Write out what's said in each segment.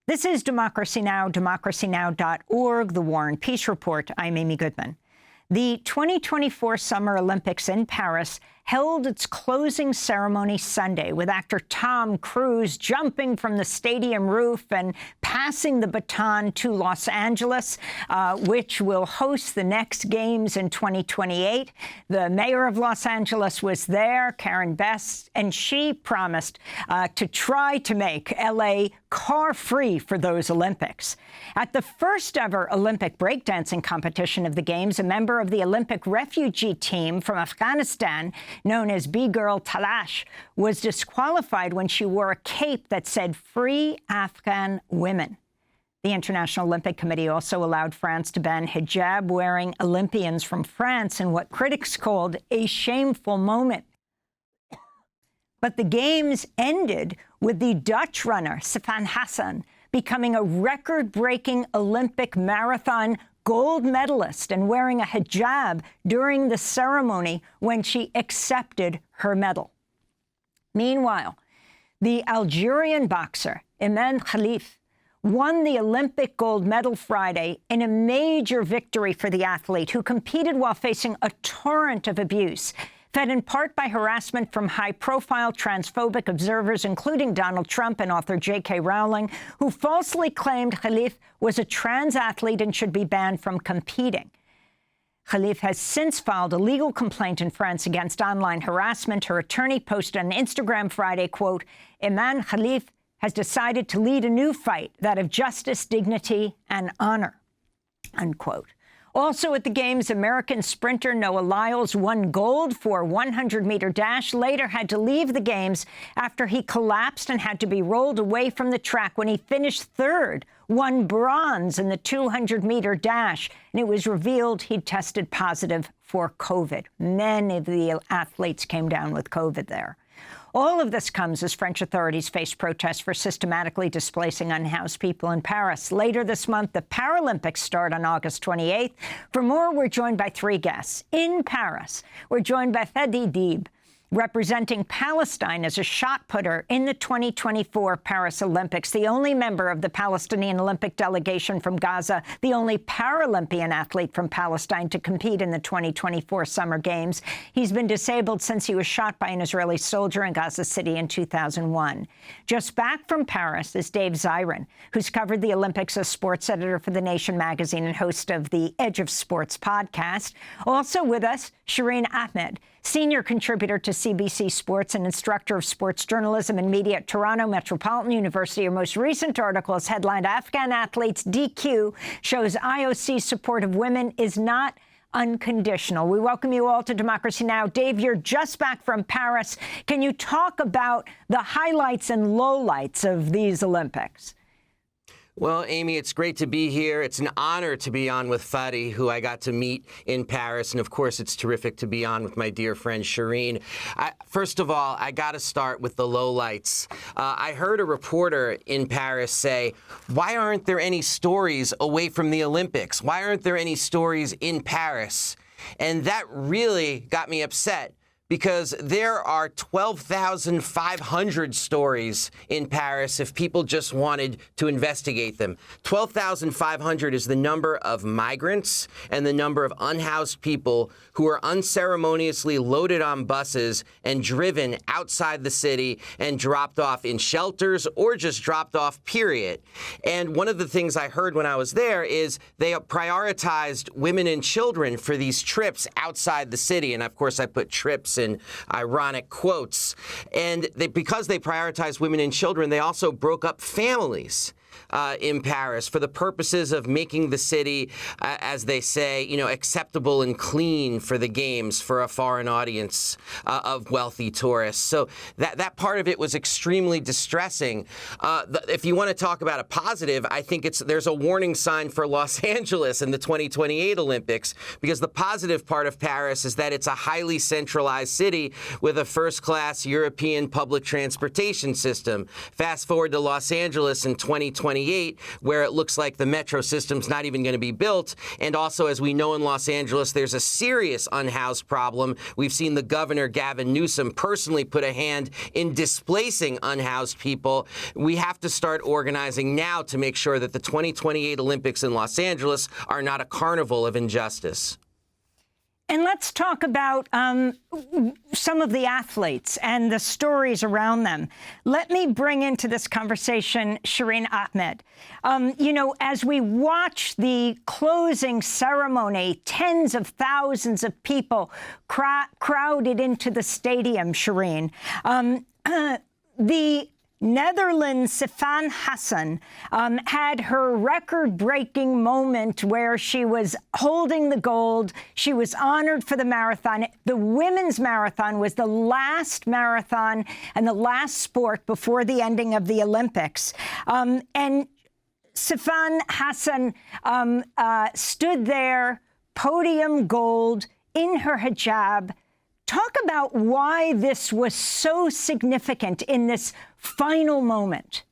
This is Democracy Now!, democracynow.org, The War and Peace Report. I'm Amy Goodman. The 2024 Summer Olympics in Paris held its closing ceremony Sunday, with actor Tom Cruise jumping from the stadium roof and passing the baton to Los Angeles, which will host the next games in 2028. The mayor of Los Angeles was there, Karen Best, and she promised to try to make L.A. car-free for those Olympics. At the first ever Olympic breakdancing competition of the Games, a member of the Olympic refugee team from Afghanistan, known as B-Girl Talash, was disqualified when she wore a cape that said "Free Afghan Women." The International Olympic Committee also allowed France to ban hijab-wearing Olympians from France in what critics called a shameful moment. But the Games ended with the Dutch runner Sifan Hassan becoming a record-breaking Olympic marathon gold medalist and wearing a hijab during the ceremony when she accepted her medal. Meanwhile, the Algerian boxer Imane Khelif won the Olympic gold medal Friday in a major victory for the athlete, who competed while facing a torrent of abuse, fed in part by harassment from high-profile transphobic observers, including Donald Trump and author J.K. Rowling, who falsely claimed Khelif was a trans athlete and should be banned from competing. Khelif has since filed a legal complaint in France against online harassment. Her attorney posted on Instagram Friday, quote, "Imane Khelif has decided to lead a new fight, that of justice, dignity, and honor," unquote. Also at the Games, American sprinter Noah Lyles won gold for 100-meter dash, later had to leave the Games after he collapsed and had to be rolled away from the track when he finished third, won bronze in the 200-meter dash, and it was revealed he'd tested positive for COVID. Many of the athletes came down with COVID there. All of this comes as French authorities face protests for systematically displacing unhoused people in Paris. Later this month, the Paralympics start on August 28th. For more, we're joined by three guests. In Paris, we're joined by Fadi Deeb, representing Palestine as a shot putter in the 2024 Paris Olympics, the only member of the Palestinian Olympic delegation from Gaza, the only Paralympian athlete from Palestine to compete in the 2024 Summer Games. He's been disabled since he was shot by an Israeli soldier in Gaza City in 2001. Just back from Paris is Dave Zirin, who's covered the Olympics as sports editor for The Nation magazine and host of the Edge of Sports podcast. Also with us, Shireen Ahmed, senior contributor to CBC Sports and instructor of sports journalism and media at Toronto Metropolitan University. Her most recent article is headlined "Afghan Athletes DQ Shows IOC Support of Women is Not Unconditional." We welcome you all to Democracy Now! Dave, you're just back from Paris. Can you talk about the highlights and lowlights of these Olympics? Well, Amy, it's great to be here. It's an honor to be on with Fadi, who I got to meet in Paris. And, of course, it's terrific to be on with my dear friend Shireen. First of all, I got to start with the lowlights. I heard a reporter in Paris say, why aren't there any stories away from the Olympics? Why aren't there any stories in Paris? And that really got me upset, because there are 12,500 stories in Paris if people just wanted to investigate them. 12,500 is the number of migrants and the number of unhoused people who are unceremoniously loaded on buses and driven outside the city and dropped off in shelters or just dropped off, period. And one of the things I heard when I was there is they prioritized women and children for these trips outside the city. And, of course, I put trips in ironic quotes. And because they prioritized women and children, they also broke up families in Paris for the purposes of making the city, as they say, acceptable and clean for the Games for a foreign audience of wealthy tourists. So that part of it was extremely distressing. If you want to talk about a positive, I think there's a warning sign for Los Angeles in the 2028 Olympics, because the positive part of Paris is that it's a highly centralized city with a first-class European public transportation system. Fast forward to Los Angeles in 2020. 2028, where it looks like the metro system's not even going to be built. And also, as we know in Los Angeles, there's a serious unhoused problem. We've seen the governor, Gavin Newsom, personally put a hand in displacing unhoused people. We have to start organizing now to make sure that the 2028 Olympics in Los Angeles are not a carnival of injustice. And let's talk about some of the athletes and the stories around them. Let me bring into this conversation Shireen Ahmed. You know, as we watch the closing ceremony, tens of thousands of people crowded into the stadium, Shireen. The Netherlands' Sifan Hassan had her record-breaking moment where she was holding the gold. She was honored for the marathon. The women's marathon was the last marathon and the last sport before the ending of the Olympics. And Sifan Hassan stood there, podium gold, in her hijab. Talk about why this was so significant in this final moment.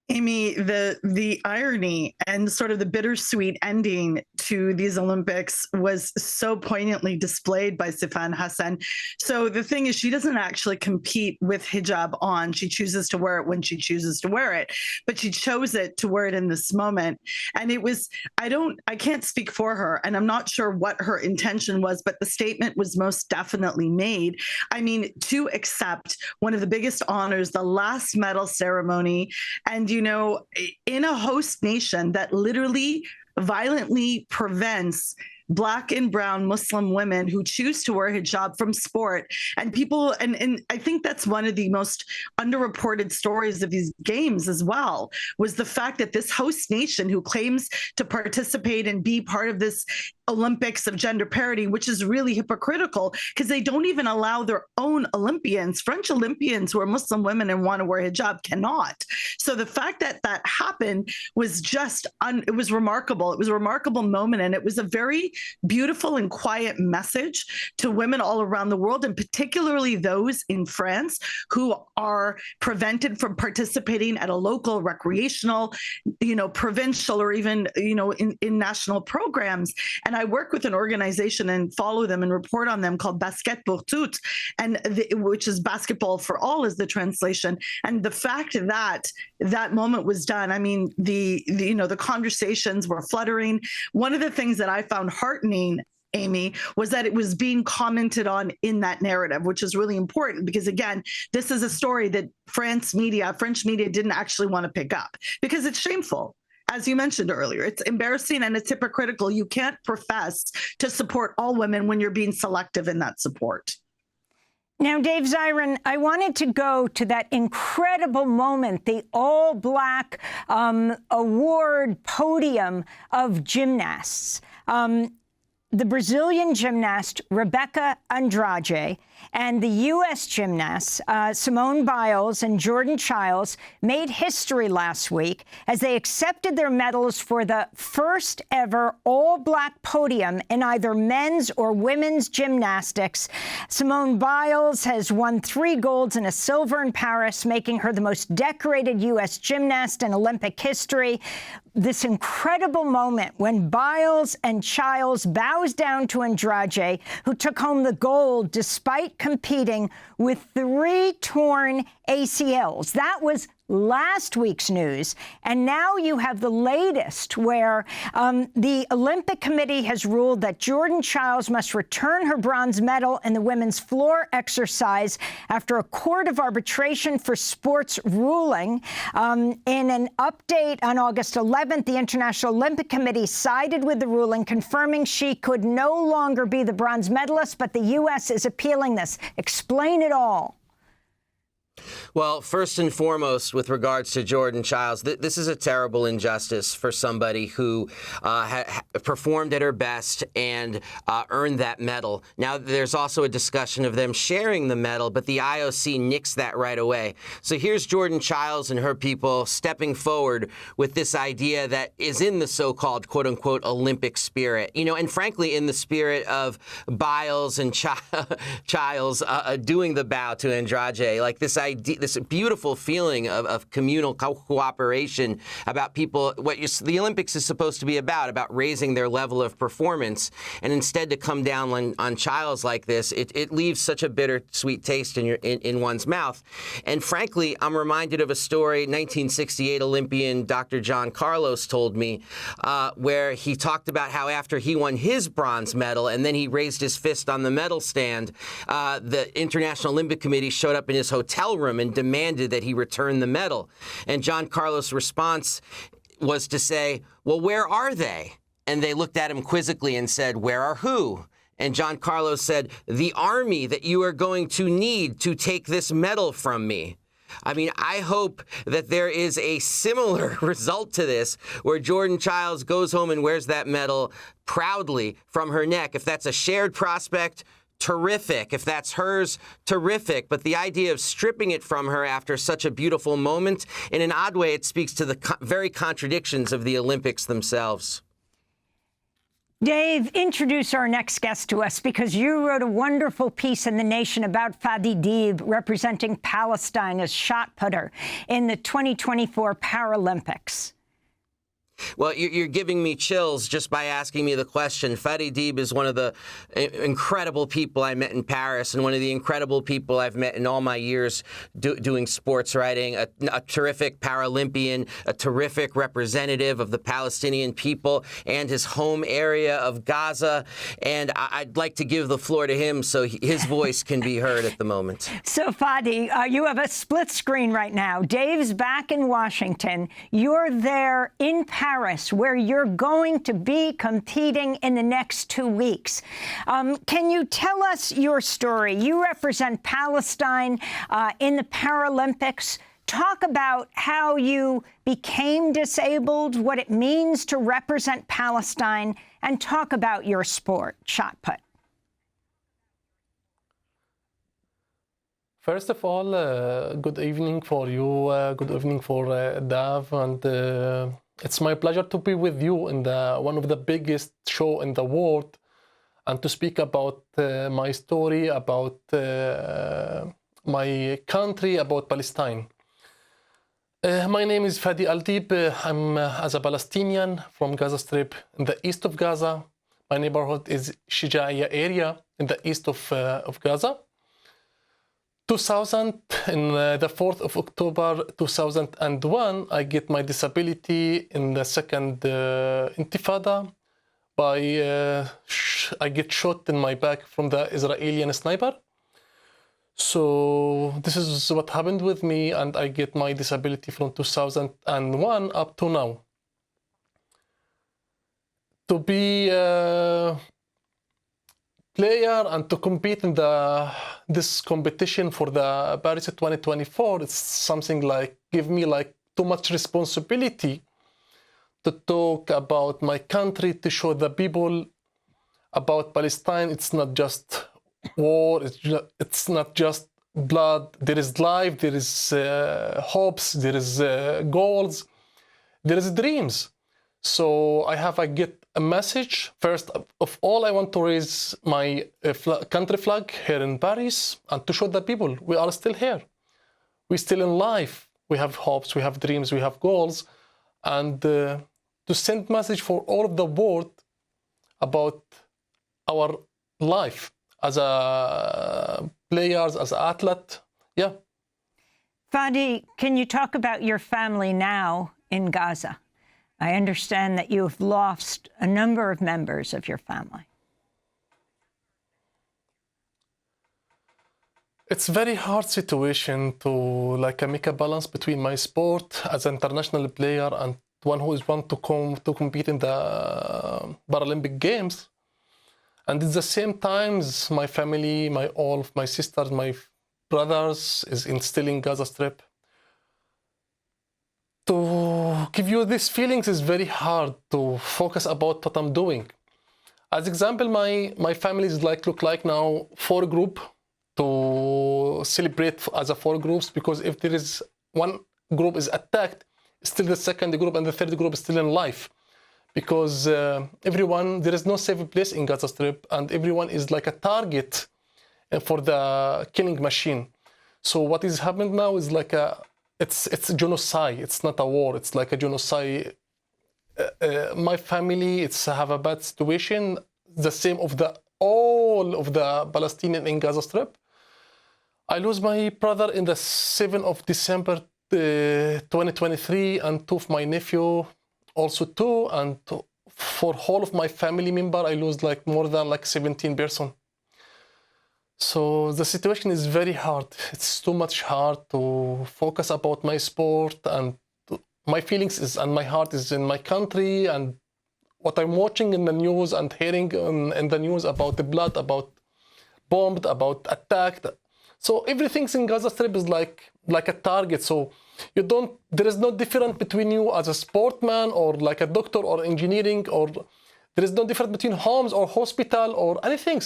Amy, the irony and sort of the bittersweet ending to these Olympics was so poignantly displayed by Sifan Hassan. So the thing is, she doesn't actually compete with hijab on. She chooses to wear it when she chooses to wear it, but she chose it to wear it in this moment. And it was, I can't speak for her, and I'm not sure what her intention was, but the statement was most definitely made. I mean, to accept one of the biggest honors, the last medal ceremony, and you know, in a host nation that literally violently prevents Black and brown Muslim women who choose to wear hijab from sport. And people, and I think that's one of the most underreported stories of these games as well, was the fact that this host nation who claims to participate and be part of this Olympics of gender parity, which is really hypocritical because they don't even allow their own Olympians, French Olympians who are Muslim women and want to wear hijab, cannot. So the fact that that happened was just, it was remarkable. It was a remarkable moment. And it was a very beautiful and quiet message to women all around the world, and particularly those in France who are prevented from participating at a local, recreational, provincial, or even, in national programs. And I work with an organization and follow them and report on them called Basket pour toutes, which is basketball for all is the translation. And the fact that that moment was done, I mean, the conversations were fluttering. One of the things that I found heartening, Amy, was that it was being commented on in that narrative, which is really important because, again, this is a story that French media didn't actually want to pick up because it's shameful. As you mentioned earlier, it's embarrassing and it's hypocritical. You can't profess to support all women when you're being selective in that support. Now, Dave Zirin, I wanted to go to that incredible moment, the all-Black award podium of gymnasts. The Brazilian gymnast Rebeca Andrade and the U.S. gymnasts Simone Biles and Jordan Childs made history last week as they accepted their medals for the first ever all-Black podium in either men's or women's gymnastics. Simone Biles has won 3 golds and a silver in Paris, making her the most decorated U.S. gymnast in Olympic history. This incredible moment when Biles and Childs bows down to Andrade, who took home the gold despite competing with 3 torn ACLs. That was last week's news. And now you have the latest where the Olympic Committee has ruled that Jordan Childs must return her bronze medal in the women's floor exercise after a court of arbitration for sports ruling. In an update on August 11th, the International Olympic Committee sided with the ruling, confirming she could no longer be the bronze medalist, but the U.S. is appealing this. Explain it all. Well, first and foremost, with regards to Jordan Childs, this is a terrible injustice for somebody who performed at her best and earned that medal. Now, there's also a discussion of them sharing the medal, but the IOC nixed that right away. So here's Jordan Childs and her people stepping forward with this idea that is in the so-called, quote-unquote, Olympic spirit. And frankly, in the spirit of Biles and Childs doing the bow to Andrade, like this idea, this beautiful feeling of communal cooperation about people, the Olympics is supposed to be about raising their level of performance, and instead to come down on trials like this, it leaves such a bittersweet taste in one's mouth. And frankly, I'm reminded of a story 1968 Olympian Dr. John Carlos told me, where he talked about how after he won his bronze medal and then he raised his fist on the medal stand, the International Olympic Committee showed up in his hotel room and demanded that he return the medal. And John Carlos' response was to say, well, where are they? And they looked at him quizzically and said, where are who? And John Carlos said, the army that you are going to need to take this medal from me. I mean, I hope that there is a similar result to this, where Jordan Childs goes home and wears that medal proudly from her neck. If that's a shared prospect, terrific. If that's hers, terrific. But the idea of stripping it from her after such a beautiful moment, in an odd way, it speaks to the very contradictions of the Olympics themselves. Dave, introduce our next guest to us, because you wrote a wonderful piece in The Nation about Fadi Deeb representing Palestine as shot putter in the 2024 Paralympics. Well, you're giving me chills just by asking me the question. Fadi Deeb is one of the incredible people I met in Paris, and one of the incredible people I've met in all my years doing sports writing, a terrific Paralympian, a terrific representative of the Palestinian people and his home area of Gaza. And I'd like to give the floor to him so his voice can be heard at the moment. So, Fadi, you have a split screen right now. Dave's back in Washington. You're there in Paris, where you're going to be competing in the next 2 weeks. Can you tell us your story? You represent Palestine in the Paralympics. Talk about how you became disabled, what it means to represent Palestine, and talk about your sport, shot put. First of all, good evening for you, good evening for Dav, and it's my pleasure to be with you in one of the biggest show in the world, and to speak about my story, about my country, about Palestine. My name is Fadi Deeb. I'm as a Palestinian from Gaza Strip in the east of Gaza. My neighborhood is Shijaiya area in the east of Gaza. 2000, in the 4th of October 2001, I get my disability in the second intifada by I get shot in my back from the Israeli sniper. So this is what happened with me, and I get my disability from 2001 up to now. To be player and to compete in this competition for the Paris 2024, it's something like give me like too much responsibility to talk about my country, to show the people about Palestine. It's not just war, it's not just blood. There is life, there is hopes, there is goals, there is dreams. So I get a message. First of all, I want to raise my country flag here in Paris and to show the people we are still here. We're still in life. We have hopes, we have dreams, we have goals. And to send message for all of the world about our life as a players, as an athlete. Yeah. Fadi, can you talk about your family now in Gaza? I understand that you've lost a number of members of your family. It's a very hard situation to make a balance between my sport as an international player and one who is want to compete in the Paralympic Games. And at the same time, my family, all of my sisters, my brothers is still in Gaza Strip. To give you these feelings is very hard to focus about what I'm doing. As example, my family is look like now 4 groups to celebrate as a 4 groups, because if there is one group is attacked, still the second group and the third group is still in life. Because everyone, there is no safe place in Gaza Strip, and everyone is like a target for the killing machine. So what is happening now is like it's a genocide. It's not a war. It's like a genocide. My family, have a bad situation. The same of all of the Palestinians in Gaza Strip. I lose my brother in the 7th of December 2023, and two of my nephew also too, and for whole of my family member, I lose like more than like 17 person. So the situation is very hard. It's too much hard to focus about my sport, and my feelings and my heart is in my country, and what I'm watching in the news and hearing in the news about the blood, about bombed, about attacked. So everything's in Gaza Strip is like a target. So there is no difference between you as a sportman or like a doctor or engineering, or there is no difference between homes or hospital or anything.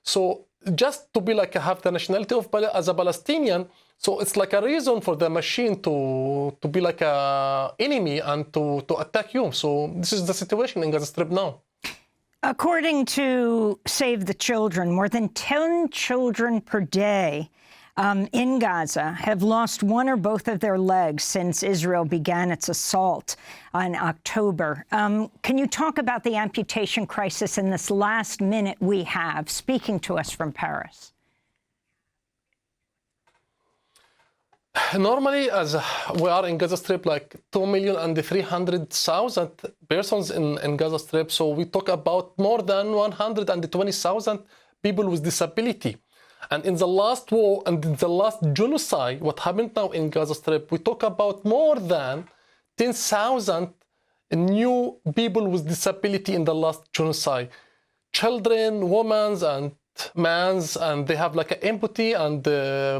So just to be like have the nationality of as a Palestinian, so it's like a reason for the machine to be like a enemy and to attack you. So this is the situation in Gaza Strip now. According to Save the Children, more than 10 children per day in Gaza have lost one or both of their legs since Israel began its assault in October. Can you talk about the amputation crisis in this last minute we have, speaking to us from Paris? Normally, as we are in Gaza Strip, like 2,300,000 persons in Gaza Strip. So we talk about more than 120,000 people with disability. And in the last war and in the last genocide, what happened now in Gaza Strip, we talk about more than 10,000 new people with disability in the last genocide. Children, women, and men, and they have like an amputee and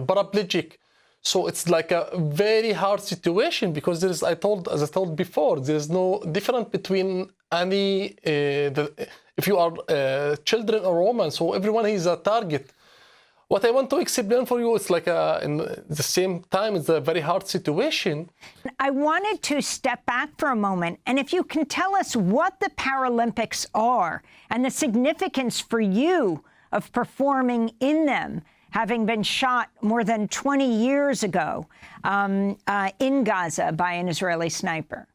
paraplegic. So it's like a very hard situation because there is, as I told before, there is no difference between any, if you are children or women, so everyone is a target. What I want to explain for you is like in the same time, it's a very hard situation. I wanted to step back for a moment, and if you can tell us what the Paralympics are and the significance for you of performing in them, having been shot more than 20 years ago in Gaza by an Israeli sniper.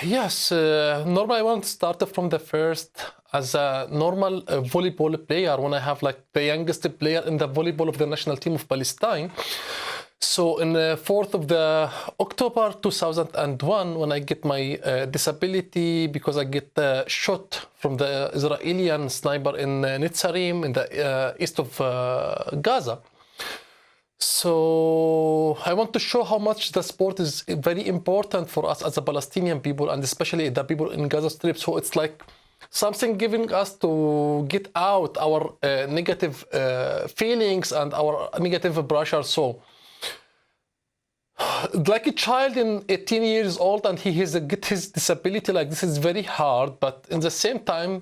Yes, normally I want to start from the first as a normal volleyball player when I have like the youngest player in the volleyball of the national team of Palestine. So in the 4th of the October 2001, when I get my disability because I get shot from the Israeli sniper in Netzarim in the east of Gaza. So I want to show how much the sport is very important for us as a Palestinian people, and especially the people in Gaza Strip. So it's like something giving us to get out our negative feelings and our negative pressure. So like a child in 18 years old and he has get his disability, like this is very hard, but in the same time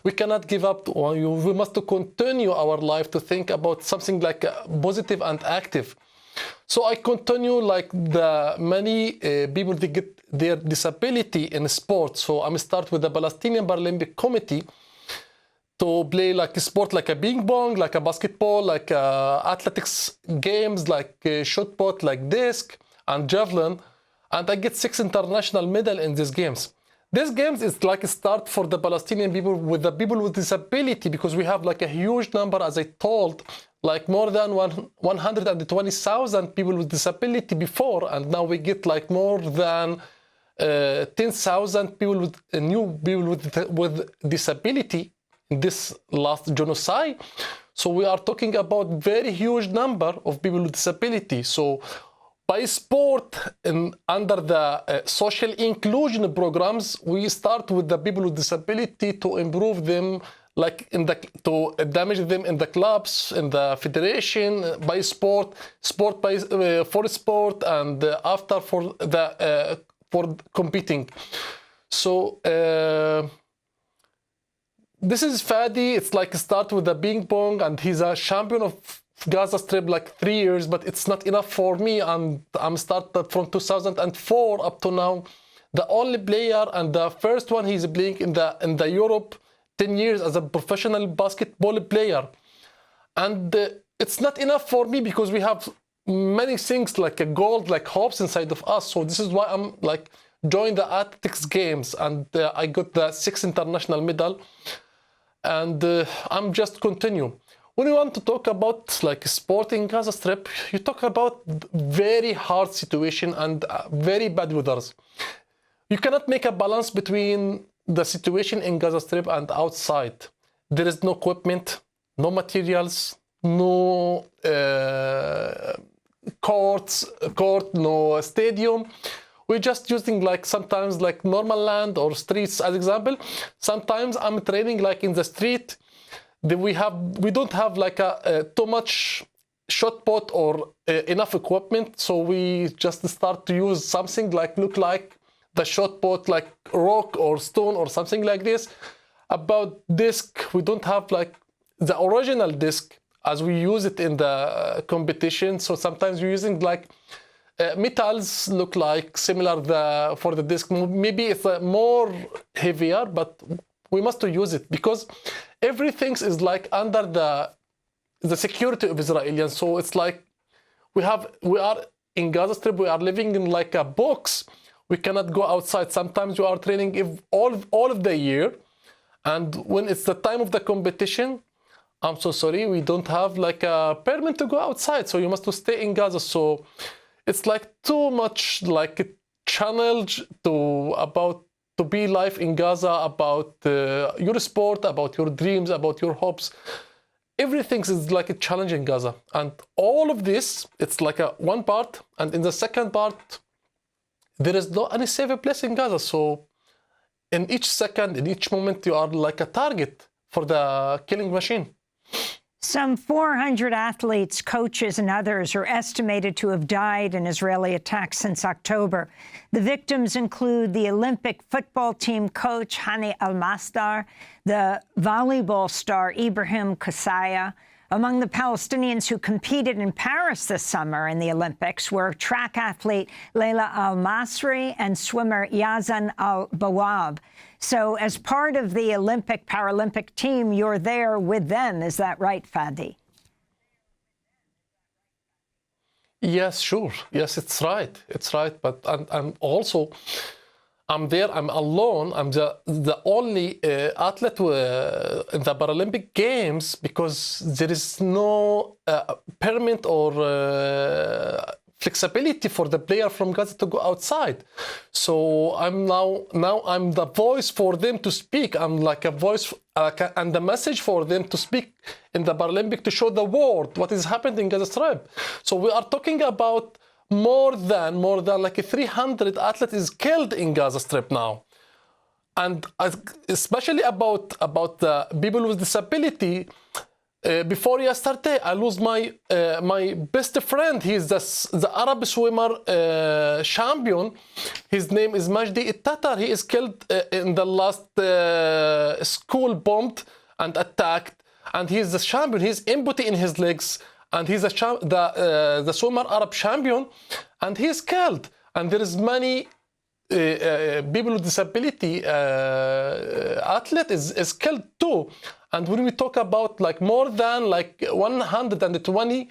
we cannot give up. We must continue our life to think about something like positive and active. So I continue like the many people that get their disability in sports. So I'm start with the Palestinian Paralympic Committee to play like a sport like a ping pong, like a basketball, like athletics games, like shot put, like disc and javelin. And I get 6 international medals in these games. These games is like a start for the Palestinian people with the people with disability, because we have like a huge number, as I told, like more than 120,000 people with disability before, and now we get like more than 10,000 people with new people with disability in this last genocide. So we are talking about very huge number of people with disability. So by sport and under the social inclusion programs, we start with the people with disability to improve them, like to damage them in the clubs, in the federation, by sport by for sport, and after for competing. So this is Fadi. It's like start with the ping pong, and he's a champion of Gaza Strip like 3 years, but it's not enough for me, and I'm started from 2004 up to now. The only player and the first one he's playing in the Europe 10 years as a professional basketball player. And it's not enough for me because we have many things like a gold, like hopes inside of us. So this is why I'm like joined the athletics games, and I got the 6th international medal. And I'm just continue. When you want to talk about like sport in Gaza Strip, you talk about very hard situation and very bad weathers. You cannot make a balance between the situation in Gaza Strip and outside. There is no equipment, no materials, no court, no stadium. We're just using like sometimes like normal land or streets as example. Sometimes I'm training like in the street. We don't have like a too much shot put or enough equipment, so we just start to use something like look like the shot put, like rock or stone or something like this. About disc, we don't have like the original disc as we use it in the competition. So sometimes we're using like metals look like similar for the disc. Maybe it's more heavier, but we must use it because everything is like under the security of Israelis. So it's like we are in Gaza Strip. We are living in like a box. We cannot go outside. Sometimes we are training all of the year, and when it's the time of the competition, I'm so sorry, we don't have like a permit to go outside. So you must to stay in Gaza. So it's like too much like a challenge to be live in Gaza, about your sport, about your dreams, about your hopes. Everything is like a challenge in Gaza. And all of this, it's like a one part. And in the second part, there is no any safe place in Gaza. So in each second, in each moment, you are like a target for the killing machine. Some 400 athletes, coaches, and others are estimated to have died in Israeli attacks since October. The victims include the Olympic football team coach Hani Al-Masdar, the volleyball star Ibrahim Kasaya. Among the Palestinians who competed in Paris this summer in the Olympics were track athlete Leila Al-Masri and swimmer Yazan Al-Bawab. So as part of the Paralympic team, you're there with them. Is that right, Fadi? Yes, sure. Yes, it's right. It's right. But I'm also, I'm there, I'm alone. I'm the only athlete in the Paralympic Games because there is no permit or flexibility for the player from Gaza to go outside. So I'm now I'm the voice for them to speak. I'm like a voice and the message for them to speak in the Paralympic to show the world what is happening in Gaza Strip. So we are talking about more than like 300 athletes is killed in Gaza Strip now. And especially about the people with disability. Before yesterday, I lose my best friend. He's the Arab swimmer champion. His name is Majdi Tatar. He is killed in the last school bombed and attacked. And he's the champion. He's amputee in his legs. And he's the swimmer Arab champion. And he's killed. And there is many people with disability athlete is killed too. And when we talk about like more than like 120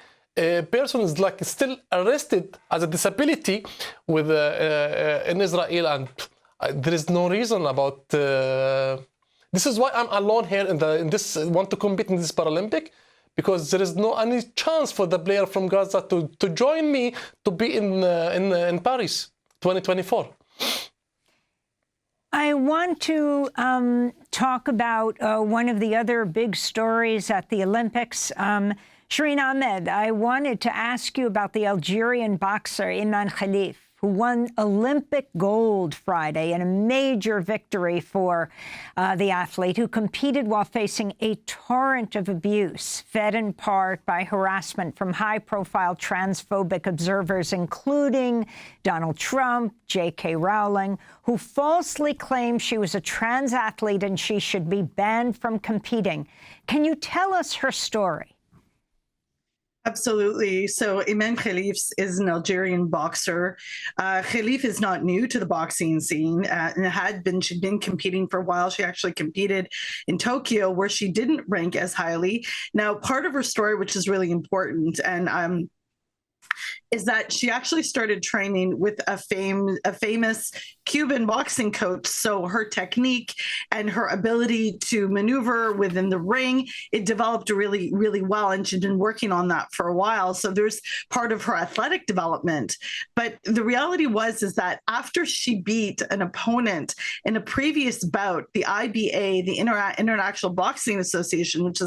persons like still arrested as a disability with in Israel, and there is no reason about. This is why I'm alone here in this want to compete in this Paralympic, because there is no any chance for the player from Gaza to join me to be in Paris 2024. I want to talk about one of the other big stories at the Olympics. Shireen Ahmed, I wanted to ask you about the Algerian boxer Imane Khelif, who won Olympic gold Friday in a major victory for the athlete, who competed while facing a torrent of abuse, fed in part by harassment from high-profile transphobic observers, including Donald Trump, J.K. Rowling, who falsely claimed she was a trans athlete and she should be banned from competing. Can you tell us her story? Absolutely. So Imane Khelif is an Algerian boxer. Khelif is not new to the boxing scene and she'd been competing for a while. She actually competed in Tokyo where she didn't rank as highly. Now, part of her story, which is really important, and is that she actually started training with a famous Cuban boxing coach. So her technique and her ability to maneuver within the ring, it developed really, really well. And she'd been working on that for a while. So there's part of her athletic development. But the reality is that after she beat an opponent in a previous bout, the IBA, the International Boxing Association, which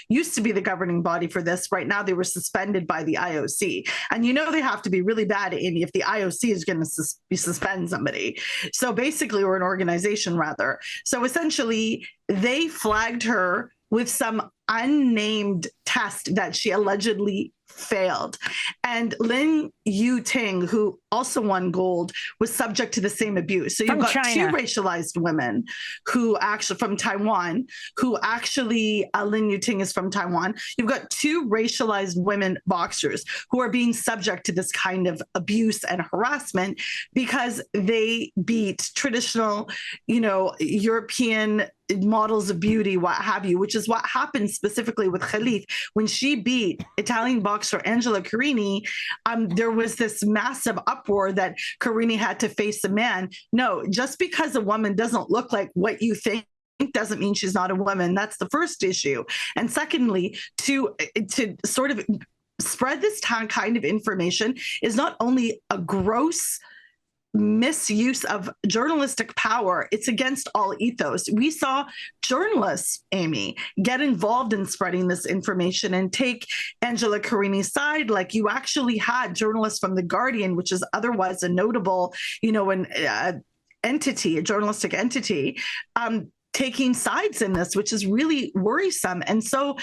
used to be the governing body for this, right now they were suspended by the IOC. And they have to be really bad, Amy, if the IOC is going to suspend somebody. So basically, or an organization rather. So essentially, they flagged her with some unnamed test that she allegedly failed. And Lin Yu-ting, who also won gold, was subject to the same abuse. So you've got two racialized women who actually from Taiwan, Lin Yu-ting is from Taiwan. You've got two racialized women boxers who are being subject to this kind of abuse and harassment because they beat traditional, European models of beauty, what have you, which is what happened specifically with Khelif. When she beat Italian boxer Angela Carini, there was this massive uproar that Carini had to face a man. No, just because a woman doesn't look like what you think doesn't mean she's not a woman. That's the first issue. And secondly, to sort of spread this kind of information is not only a gross misuse of journalistic power, it's against all ethos. We saw journalists, Amy, get involved in spreading this information and take Angela Carini's side. Like you actually had journalists from The Guardian, which is otherwise a notable, a journalistic entity, taking sides in this, which is really worrisome. And so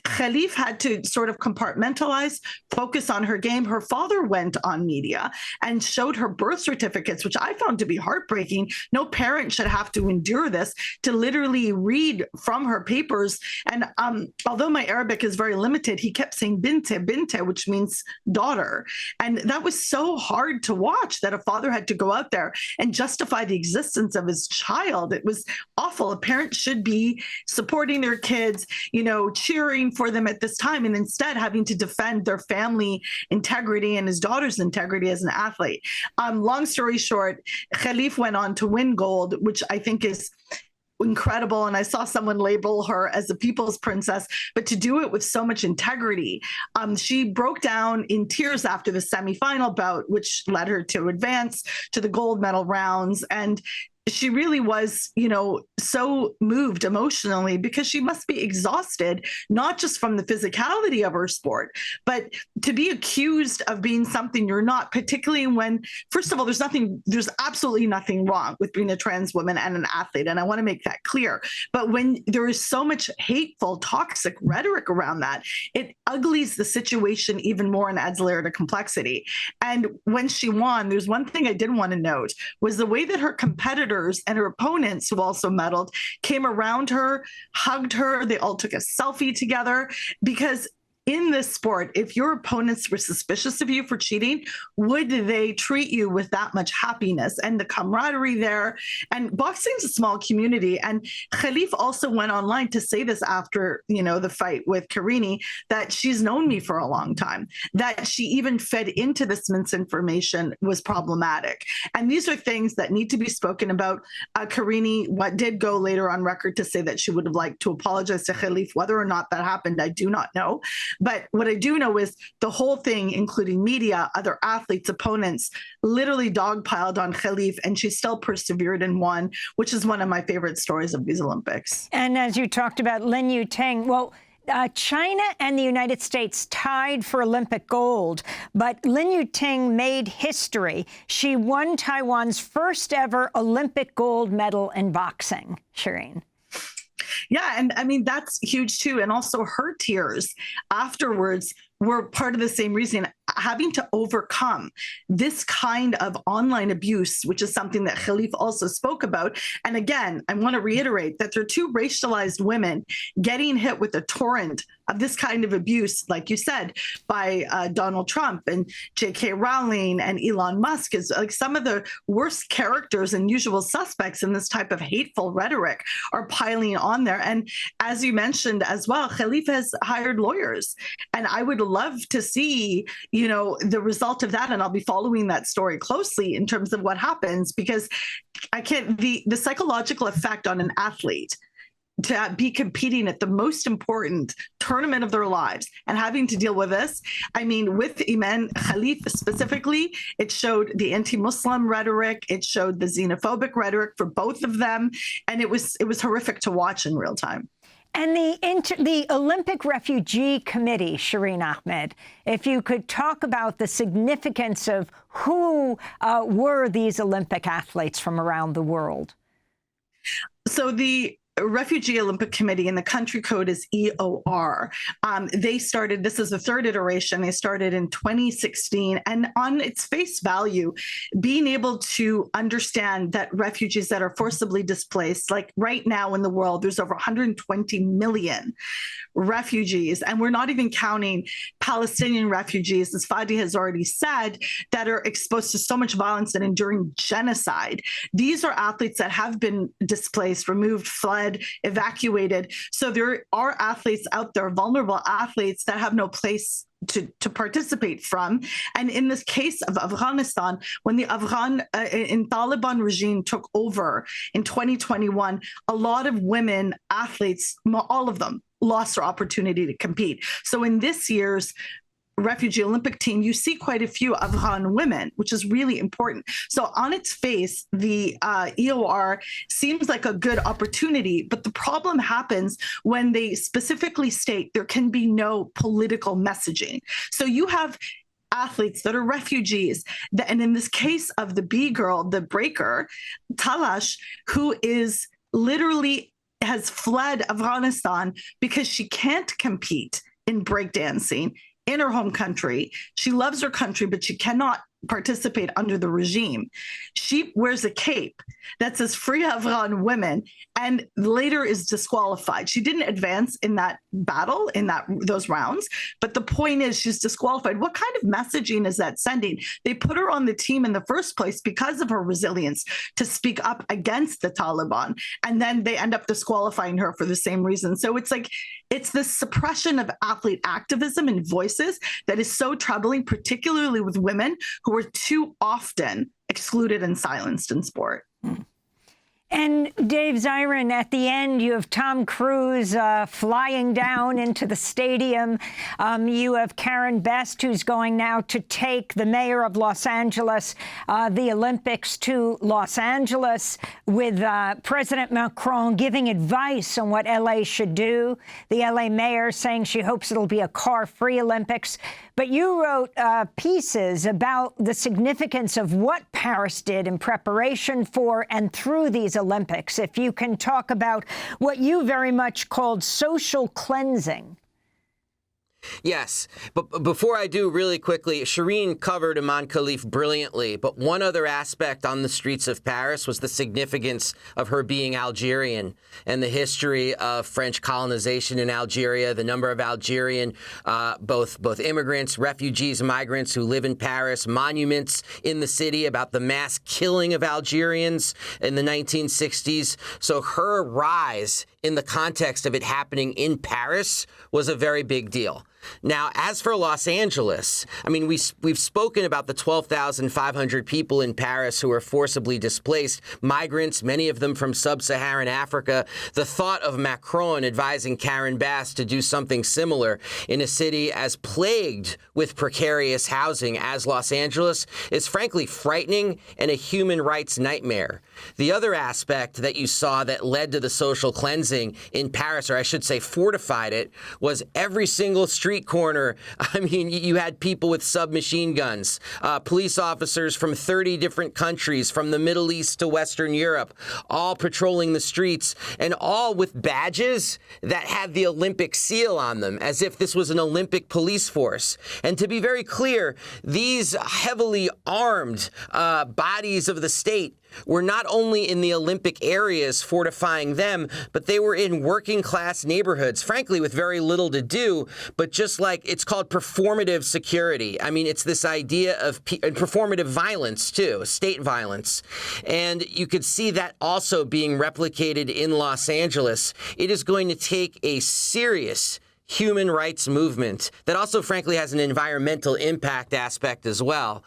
Khelif had to sort of compartmentalize, focus on her game. Her father went on media and showed her birth certificates, which I found to be heartbreaking. No parent should have to endure this, to literally read from her papers. And although my Arabic is very limited, he kept saying binte, which means daughter. And that was so hard to watch, that a father had to go out there and justify the existence of his child. It was awful. A parent should be supporting their kids, cheering for them at this time, and instead having to defend their family integrity and his daughter's integrity as an athlete. Long story short, Khelif went on to win gold, which I think is incredible. And I saw someone label her as the people's princess, but to do it with so much integrity. She broke down in tears after the semifinal bout, which led her to advance to the gold medal rounds. And she really was, so moved emotionally because she must be exhausted, not just from the physicality of her sport, but to be accused of being something you're not, particularly when, first of all, there's absolutely nothing wrong with being a trans woman and an athlete. And I want to make that clear. But when there is so much hateful, toxic rhetoric around that, it uglies the situation even more and adds a layer to complexity. And when she won, there's one thing I did want to note was the way that her competitors and her opponents, who also medaled, came around her, hugged her. They all took a selfie together, because in this sport, if your opponents were suspicious of you for cheating, would they treat you with that much happiness and the camaraderie there? And boxing's a small community. And Khelif also went online to say this after, the fight with Carini, that she's known me for a long time, that she even fed into this misinformation was problematic. And these are things that need to be spoken about. Carini did go later on record to say that she would have liked to apologize to Khelif. Whether or not that happened, I do not know. But what I do know is the whole thing, including media, other athletes, opponents, literally dogpiled on Khelif, and she still persevered and won, which is one of my favorite stories of these Olympics. And as you talked about Lin Yu-ting, China and the United States tied for Olympic gold, but Lin Yu-ting made history. She won Taiwan's first ever Olympic gold medal in boxing. Shireen. Yeah, and I mean, that's huge too. And also her tears afterwards were part of the same reason, having to overcome this kind of online abuse, which is something that Khelif also spoke about. And again, I want to reiterate that there are two racialized women getting hit with a torrent of this kind of abuse, like you said, by Donald Trump and J.K. Rowling and Elon Musk, is like some of the worst characters and usual suspects in this type of hateful rhetoric are piling on there. And as you mentioned as well, Khelif has hired lawyers, and I would love to see, the result of that. And I'll be following that story closely in terms of what happens, because the psychological effect on an athlete to be competing at the most important tournament of their lives and having to deal with this. I mean, with Imane Khelif specifically, it showed the anti-Muslim rhetoric, it showed the xenophobic rhetoric for both of them, and it was horrific to watch in real time. And the Olympic Refugee Committee, Shireen Ahmed, if you could talk about the significance of who were these Olympic athletes from around the world. So the Refugee Olympic Committee, and the country code is EOR. They started, this is the third iteration, they started in 2016. And on its face value, being able to understand that refugees that are forcibly displaced, like right now in the world, there's over 120 million refugees, and we're not even counting Palestinian refugees, as Fadi has already said, that are exposed to so much violence and enduring genocide. These are athletes that have been displaced, removed, fled, evacuated. So there are athletes out there, vulnerable athletes that have no place to participate from. And in this case of Afghanistan, when the Afghan in Taliban regime took over in 2021, a lot of women athletes, all of them, lost their opportunity to compete. So in this year's Refugee Olympic team, you see quite a few Afghan women, which is really important. So on its face, the EOR seems like a good opportunity, but the problem happens when they specifically state there can be no political messaging. So you have athletes that are refugees, and in this case of the B girl, the breaker, Talash, who is literally has fled Afghanistan because she can't compete in breakdancing in her home country. She loves her country, but she cannot participate under the regime. She wears a cape that says Free Afghan Women, and later is disqualified. She didn't advance in that battle, in those rounds, but the point is she's disqualified. What kind of messaging is that sending? They put her on the team in the first place because of her resilience to speak up against the Taliban, and then they end up disqualifying her for the same reason. So it's like, it's the suppression of athlete activism and voices that is so troubling, particularly with women who are too often excluded and silenced in sport. And Dave, Zirin, at the end, you have Tom Cruise flying down into the stadium. You have Karen Best, who's going now to take the mayor of Los Angeles, the Olympics to Los Angeles, with President Macron giving advice on what L.A. should do. The L.A. mayor saying she hopes it'll be a car-free Olympics. But you wrote pieces about the significance of what Paris did in preparation for and through these Olympics. If you can talk about what you very much called social cleansing. Yes, but before I do, really quickly, Shireen covered Imane Khelif brilliantly, but one other aspect on the streets of Paris was the significance of her being Algerian and the history of French colonization in Algeria, the number of Algerian, both immigrants, refugees, migrants who live in Paris, monuments in the city about the mass killing of Algerians in the 1960s. So her rise in the context of it happening in Paris was a very big deal. Now, as for Los Angeles, I mean, we've spoken about the 12,500 people in Paris who are forcibly displaced, migrants, many of them from sub-Saharan Africa. The thought of Macron advising Karen Bass to do something similar in a city as plagued with precarious housing as Los Angeles is frankly frightening and a human rights nightmare. The other aspect that you saw that led to the social cleansing in Paris, or I should say fortified it, was every single street street corner, I mean, you had people with submachine guns, police officers from 30 different countries, from the Middle East to Western Europe, all patrolling the streets, and all with badges that had the Olympic seal on them, as if this was an Olympic police force. And to be very clear, these heavily armed bodies of the state were not only in the Olympic areas fortifying them, but they were in working class neighborhoods, frankly, with very little to do, but just like it's called performative security. I mean, it's this idea of performative violence, too, state violence. And you could see that also being replicated in Los Angeles. It is going to take a serious human rights movement that also, frankly, has an environmental impact aspect as well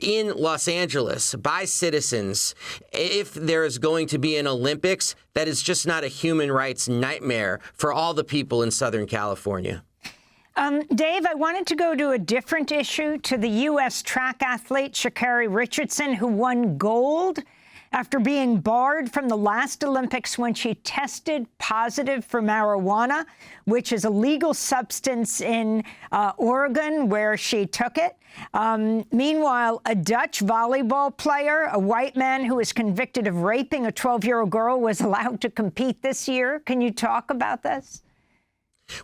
in Los Angeles by citizens. If there is going to be an Olympics, that is just not a human rights nightmare for all the people in Southern California. Dave, I wanted to go to a different issue, to the U.S. track athlete Sha'Carri Richardson, who won gold after being barred from the last Olympics when she tested positive for marijuana, which is a legal substance in Oregon, where she took it. Meanwhile, a Dutch volleyball player, a white man who was convicted of raping a 12-year-old girl, was allowed to compete this year. Can you talk about this?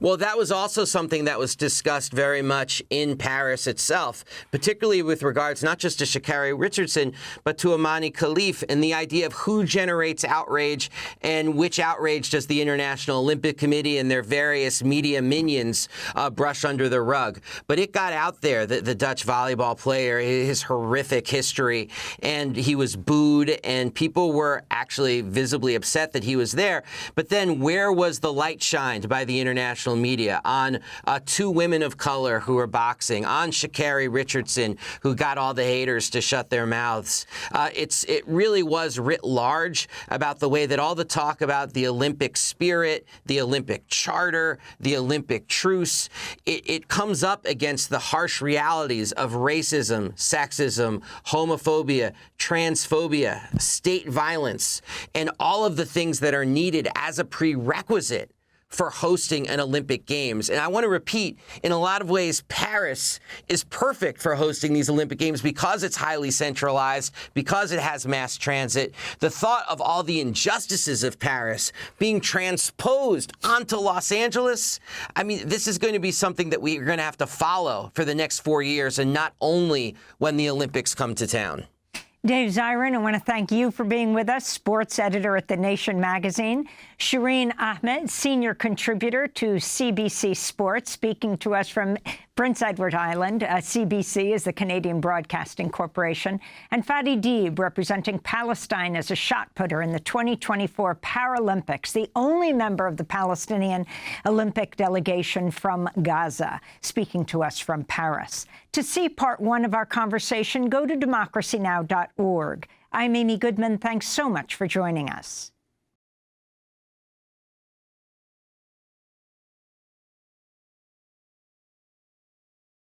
Well, that was also something that was discussed very much in Paris itself, particularly with regards not just to Sha'Carri Richardson, but to Imane Khelif, and the idea of who generates outrage and which outrage does the International Olympic Committee and their various media minions brush under the rug. But it got out there, the Dutch volleyball player, his horrific history, and he was booed, and people were actually visibly upset that he was there. But then where was the light shined by the international media on two women of color who were boxing, on Sha'Carri Richardson, who got all the haters to shut their mouths? It really was writ large about the way that all the talk about the Olympic spirit, the Olympic charter, the Olympic truce, it comes up against the harsh realities of racism, sexism, homophobia, transphobia, state violence, and all of the things that are needed as a prerequisite for hosting an Olympic Games. And I want to repeat, in a lot of ways, Paris is perfect for hosting these Olympic Games because it's highly centralized, because it has mass transit. The thought of all the injustices of Paris being transposed onto Los Angeles, I mean, this is going to be something that we are going to have to follow for the next 4 years, and not only when the Olympics come to town. Dave Zirin, I want to thank you for being with us, sports editor at The Nation magazine. Shireen Ahmed, senior contributor to CBC Sports, speaking to us from Prince Edward Island. CBC is the Canadian Broadcasting Corporation. And Fadi Deeb, representing Palestine as a shot putter in the 2024 Paralympics, the only member of the Palestinian Olympic delegation from Gaza, speaking to us from Paris. To see part one of our conversation, go to democracynow.org. I'm Amy Goodman. Thanks so much for joining us.